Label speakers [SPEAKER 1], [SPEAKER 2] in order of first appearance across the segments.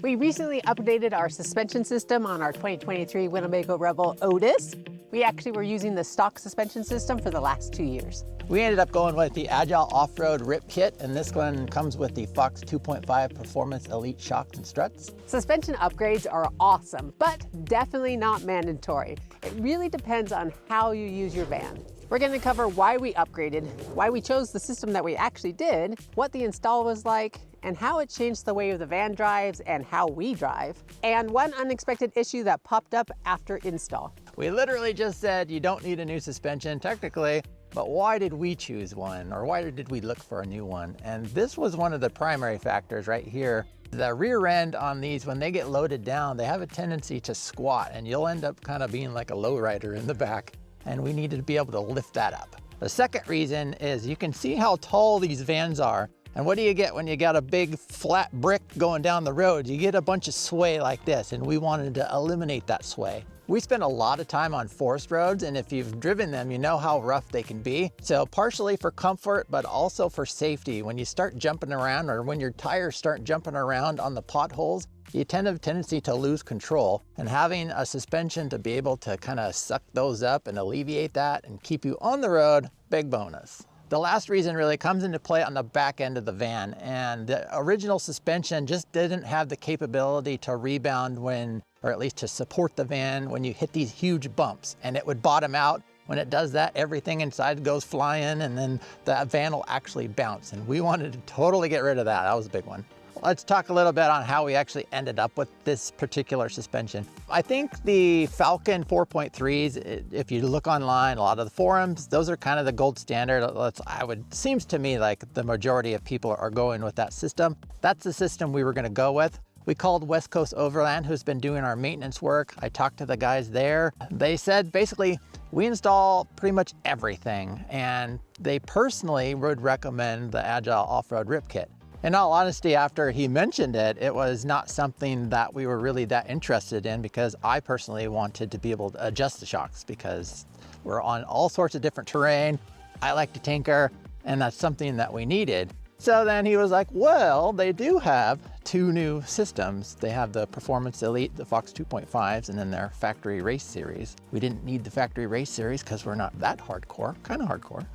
[SPEAKER 1] We recently updated our suspension system on our 2023 Winnebago Revel Otis. We actually were using the stock suspension system for the last 2 years.
[SPEAKER 2] We ended up going with the Agile Off Road Rip Kit, and this one comes with the Fox 2.5 Performance Elite shocks and struts.
[SPEAKER 1] Suspension upgrades are awesome, but definitely not mandatory. It really depends on how you use your van. We're going to cover why we upgraded, why we chose the system that we actually did, what the install was like, and how it changed the way the van drives and how we drive, and one unexpected issue that popped up after install.
[SPEAKER 2] We literally just said you don't need a new suspension technically, but why did we choose one, or why did we look for a new one? And this was one of the primary factors right here. The rear end on these, when they get loaded down, they have a tendency to squat, and you'll end up kind of being like a lowrider in the back, and we needed to be able to lift that up. The second reason is you can see how tall these vans are. And what do you get when you got a big flat brick going down the road? You get a bunch of sway like this, and we wanted to eliminate that sway. We spend a lot of time on forest roads, and if you've driven them, you know how rough they can be. So partially for comfort, but also for safety. When you start jumping around, or when your tires start jumping around on the potholes, you tend to have a tendency to lose control. And having a suspension to be able to kind of suck those up and alleviate that and keep you on the road, big bonus. The last reason really comes into play on the back end of the van, and the original suspension just didn't have the capability to rebound when, or at least to support the van when you hit these huge bumps, and it would bottom out. When it does that, everything inside goes flying, and then the van will actually bounce, and we wanted to totally get rid of that. That was a big one. Let's talk a little bit on how we actually ended up with this particular suspension. I think the Falcon 4.3s, if you look online, a lot of the forums, those are kind of the gold standard. Seems to me like the majority of people are going with that system. That's the system we were gonna go with. We called West Coast Overland, who's been doing our maintenance work. I talked to the guys there. They said basically, we install pretty much everything, and they personally would recommend the Agile Off Road Rip Kit. In all honesty, after he mentioned it, it was not something that we were really that interested in, because I personally wanted to be able to adjust the shocks because we're on all sorts of different terrain. I like to tinker, and that's something that we needed. So then he was like, well, they do have two new systems. They have the Performance Elite, the Fox 2.5s, and then their Factory Race Series. We didn't need the Factory Race Series because we're not that hardcore, kind of hardcore.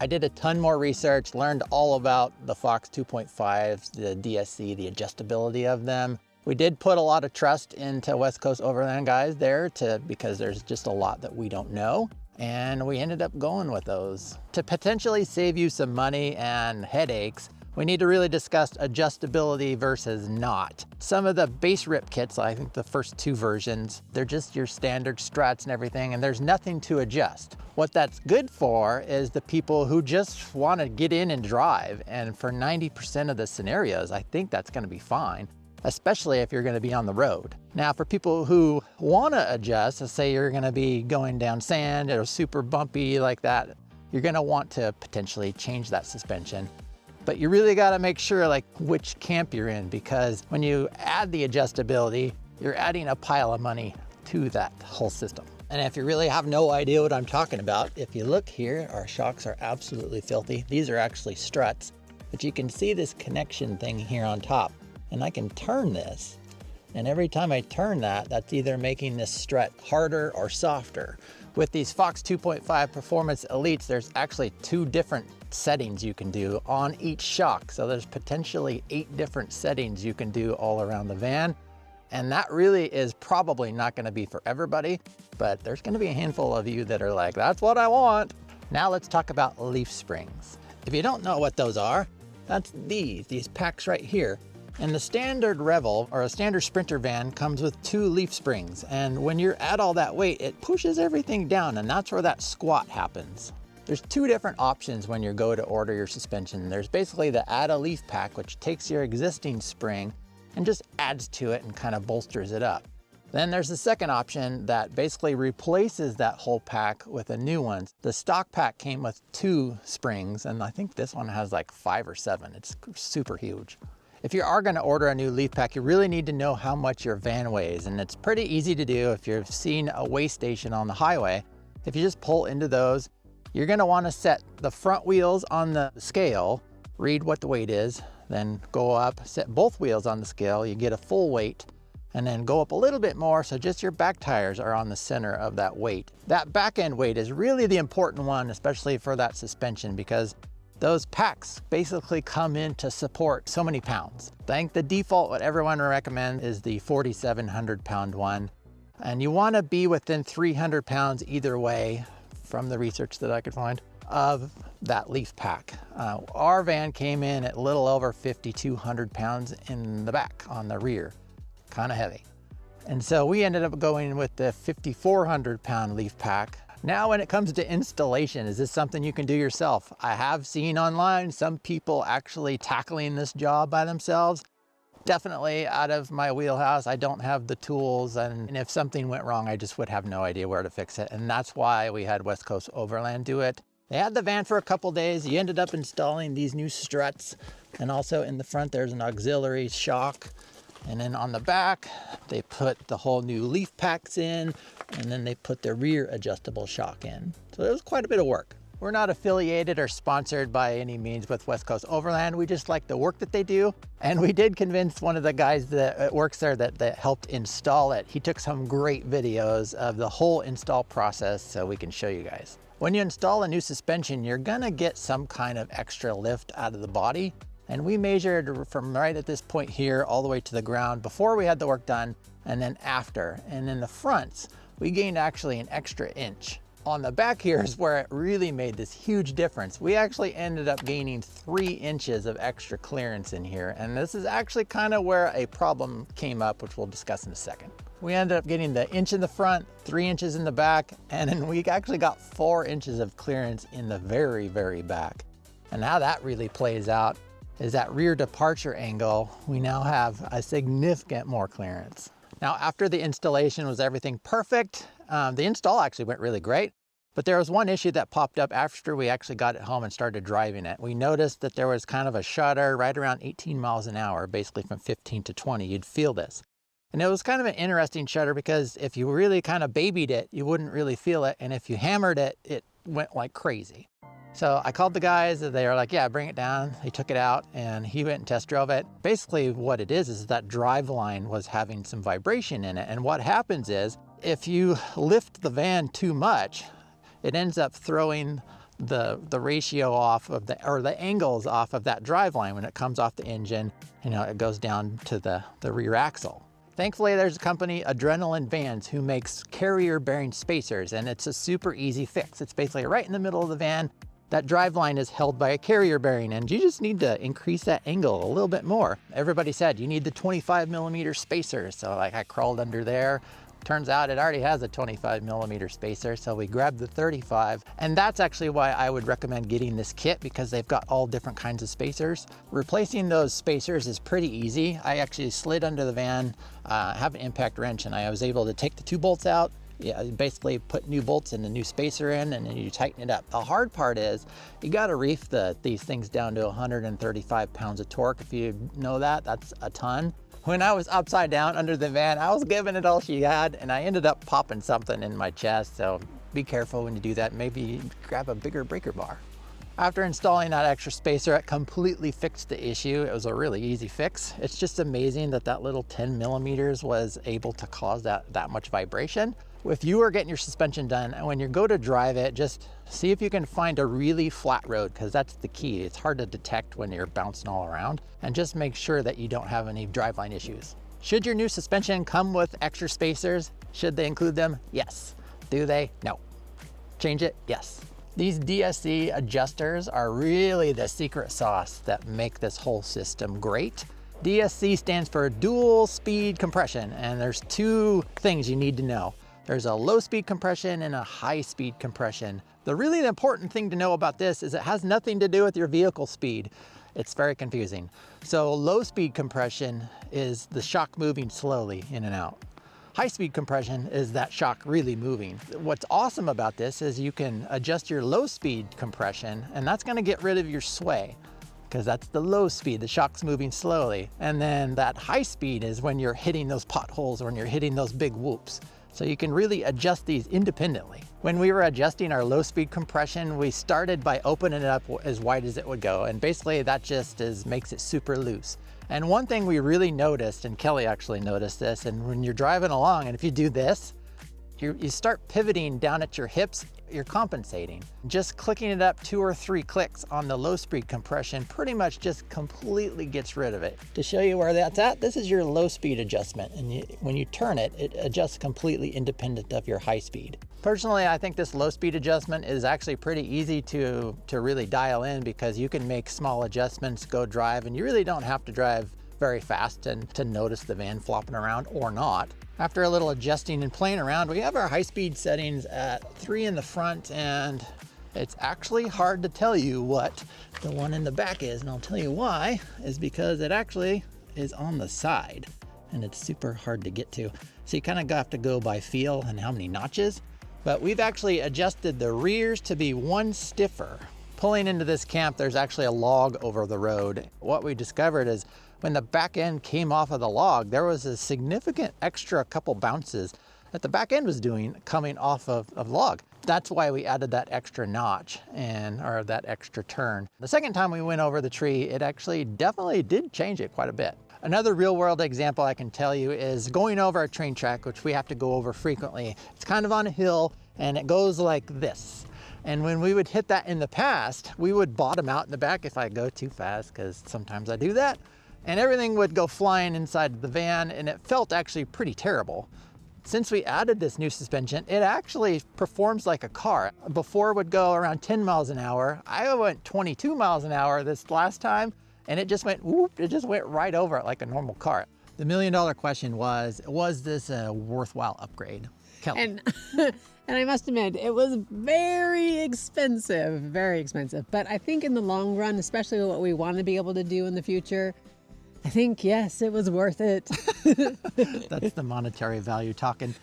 [SPEAKER 2] I did a ton more research, learned all about the Fox 2.5s, the DSC, the adjustability of them. We did put a lot of trust into West Coast Overland guys there because there's just a lot that we don't know. And we ended up going with those. To potentially save you some money and headaches, we need to really discuss adjustability versus not. Some of the base rip kits, I think the first two versions, they're just your standard struts and everything, and there's nothing to adjust. What that's good for is the people who just want to get in and drive. And for 90% of the scenarios, I think that's going to be fine, especially if you're going to be on the road. Now, for people who want to adjust, let's say you're going to be going down sand or super bumpy like that, you're going to want to potentially change that suspension. But you really got to make sure like which camp you're in, because when you add the adjustability, you're adding a pile of money to that whole system. And if you really have no idea what I'm talking about, if you look here, our shocks are absolutely filthy. These are actually struts, but you can see this connection thing here on top. And I can turn this, and every time I turn that, that's either making this strut harder or softer. With these Fox 2.5 Performance Elites, there's actually 2 different settings you can do on each shock. So there's potentially 8 different settings you can do all around the van. And that really is probably not going to be for everybody, but there's going to be a handful of you that are like, that's what I want. Now let's talk about leaf springs. If you don't know what those are, that's these packs right here. And the standard Revel, or a standard Sprinter van, comes with 2 leaf springs. And when you're at all that weight, it pushes everything down, and that's where that squat happens. There's 2 different options when you go to order your suspension. There's basically the add a leaf pack, which takes your existing spring and just adds to it and kind of bolsters it up. Then there's the second option that basically replaces that whole pack with a new one. The stock pack came with 2 springs, and I think this one has like 5 or 7. It's super huge. If you are going to order a new leaf pack, you really need to know how much your van weighs, and it's pretty easy to do if you've seen a weigh station on the highway. If you just pull into those, you're going to want to set the front wheels on the scale, read what the weight is, then go up, set both wheels on the scale, you get a full weight, and then go up a little bit more so just your back tires are on the center of that weight. That back end weight is really the important one, especially for that suspension, because those packs basically come in to support so many pounds. I think the default, what everyone recommends, is the 4,700 pound one. And you want to be within 300 pounds either way, from the research that I could find, of that leaf pack. Our van came in at a little over 5,200 pounds in the back on the rear, kind of heavy. And so we ended up going with the 5,400 pound leaf pack. Now, when it comes to installation, is this something you can do yourself? I have seen online some people actually tackling this job by themselves. Definitely out of my wheelhouse. I don't have the tools, and if something went wrong, I just would have no idea where to fix it. And that's why we had West Coast Overland do it. They had the van for a couple days. You ended up installing these new struts, and also in the front there's an auxiliary shock. And then on the back, they put the whole new leaf packs in, and then they put the rear adjustable shock in. So it was quite a bit of work. We're not affiliated or sponsored by any means with West Coast Overland. We just like the work that they do. And we did convince one of the guys that works there that helped install it. He took some great videos of the whole install process so we can show you guys. When you install a new suspension, you're gonna get some kind of extra lift out of the body. And we measured from right at this point here all the way to the ground before we had the work done, and then after. And in the fronts, we gained actually an extra inch. On the back here is where it really made this huge difference. We actually ended up gaining 3 inches of extra clearance in here. And this is actually kind of where a problem came up, which we'll discuss in a second. We ended up getting the inch in the front, 3 inches in the back, and then we actually got 4 inches of clearance in the very, very back. And how that really plays out is that rear departure angle, we now have a significant more clearance. Now, after the installation, was everything perfect? The install actually went really great, but there was one issue that popped up after we actually got it home and started driving it. We noticed that there was kind of a shudder right around 18 miles an hour, basically from 15 to 20, you'd feel this. And it was kind of an interesting shudder because if you really kind of babied it, you wouldn't really feel it. And if you hammered it, it went like crazy. So I called the guys and they were like, yeah, bring it down. He took it out and he went and test drove it. Basically what it is that drive line was having some vibration in it. And what happens is if you lift the van too much, it ends up throwing the ratio off of the angles off of that drive line when it comes off the engine. You know, it goes down to the rear axle. Thankfully, there's a company, Adrenaline Vans, who makes carrier bearing spacers, and it's a super easy fix. It's basically right in the middle of the van. That drive line is held by a carrier bearing, and you just need to increase that angle a little bit more. Everybody said you need the 25 millimeter spacer. So like I crawled under there. Turns out it already has a 25 millimeter spacer. So we grabbed the 35. And that's actually why I would recommend getting this kit, because they've got all different kinds of spacers. Replacing those spacers is pretty easy. I actually slid under the van, have an impact wrench, and I was able to take the 2 bolts out. Yeah, basically put new bolts and a new spacer in, and then you tighten it up. The hard part is you got to reef these things down to 135 pounds of torque. If you know that, that's a ton. When I was upside down under the van, I was giving it all she had, and I ended up popping something in my chest. So be careful when you do that. Maybe grab a bigger breaker bar. After installing that extra spacer, it completely fixed the issue. It was a really easy fix. It's just amazing that that little 10 millimeters was able to cause that much vibration. If you are getting your suspension done, and when you go to drive it, just see if you can find a really flat road, because that's the key. It's hard to detect when you're bouncing all around, and just make sure that you don't have any driveline issues. Should your new suspension come with extra spacers? Should they include them? Yes. Do they? No. Change it? Yes. These DSC adjusters are really the secret sauce that make this whole system great. DSC stands for dual speed compression, and there's 2 things you need to know. There's a low speed compression and a high speed compression. The really important thing to know about this is it has nothing to do with your vehicle speed. It's very confusing. So low speed compression is the shock moving slowly in and out. High speed compression is that shock really moving. What's awesome about this is you can adjust your low speed compression, and that's gonna get rid of your sway, because that's the low speed, the shock's moving slowly. And then that high speed is when you're hitting those potholes or when you're hitting those big whoops. So you can really adjust these independently. When we were adjusting our low speed compression, we started by opening it up as wide as it would go. And basically that just makes it super loose. And one thing we really noticed, and Kelly actually noticed this, and when you're driving along, and if you do this, you start pivoting down at your hips, you're compensating. Just clicking it up 2 or 3 clicks on the low speed compression pretty much just completely gets rid of it. To show you where that's at, this is your low speed adjustment. And when you turn it, it adjusts completely independent of your high speed. Personally, I think this low speed adjustment is actually pretty easy to really dial in, because you can make small adjustments, go drive, and you really don't have to drive very fast and to notice the van flopping around or not. After a little adjusting and playing around, we have our high speed settings at 3 in the front, and it's actually hard to tell you what the one in the back is. And I'll tell you why, is because it actually is on the side and it's super hard to get to. So you kind of have to go by feel and how many notches, but we've actually adjusted the rears to be 1 stiffer. Pulling into this camp, there's actually a log over the road. What we discovered is when the back end came off of the log, there was a significant extra couple bounces that the back end was doing coming off of the log. That's why we added that extra notch or that extra turn. The second time we went over the tree, it actually definitely did change it quite a bit. Another real world example I can tell you is going over a train track, which we have to go over frequently. It's kind of on a hill and it goes like this. And when we would hit that in the past, we would bottom out in the back if I go too fast, because sometimes I do that. And everything would go flying inside the van, and it felt actually pretty terrible. Since we added this new suspension, it actually performs like a car. Before it would go around 10 miles an hour. I went 22 miles an hour this last time, and it just went whoop, it just went right over it like a normal car. The $1 million question was this a worthwhile upgrade? Kelly.
[SPEAKER 1] And I must admit, it was very expensive. But I think in the long run, especially what we want to be able to do in the future, I think, yes, it was worth it.
[SPEAKER 2] That's the monetary value talking.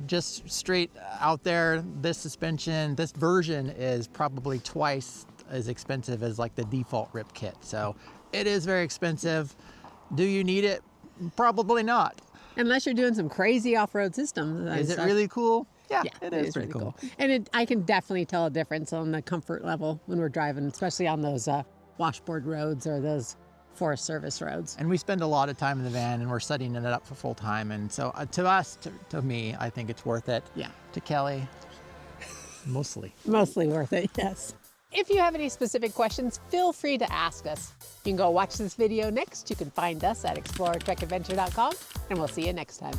[SPEAKER 2] Just straight out there, this suspension, this version is probably twice as expensive as like the default rip kit. So it is very expensive. Do you need it? Probably not.
[SPEAKER 1] Unless you're doing some crazy off-road systems.
[SPEAKER 2] Is it really cool? Yeah, it is
[SPEAKER 1] really
[SPEAKER 2] pretty cool.
[SPEAKER 1] And I can definitely tell a difference on the comfort level when we're driving, especially on those washboard roads or those Forest Service roads.
[SPEAKER 2] And we spend a lot of time in the van, and we're setting it up for full time. And so to me, I think it's worth it.
[SPEAKER 1] Yeah.
[SPEAKER 2] To Kelly, mostly.
[SPEAKER 1] Mostly worth it, yes. If you have any specific questions, feel free to ask us. You can go watch this video next. You can find us at exploretrekadventure.com, and we'll see you next time.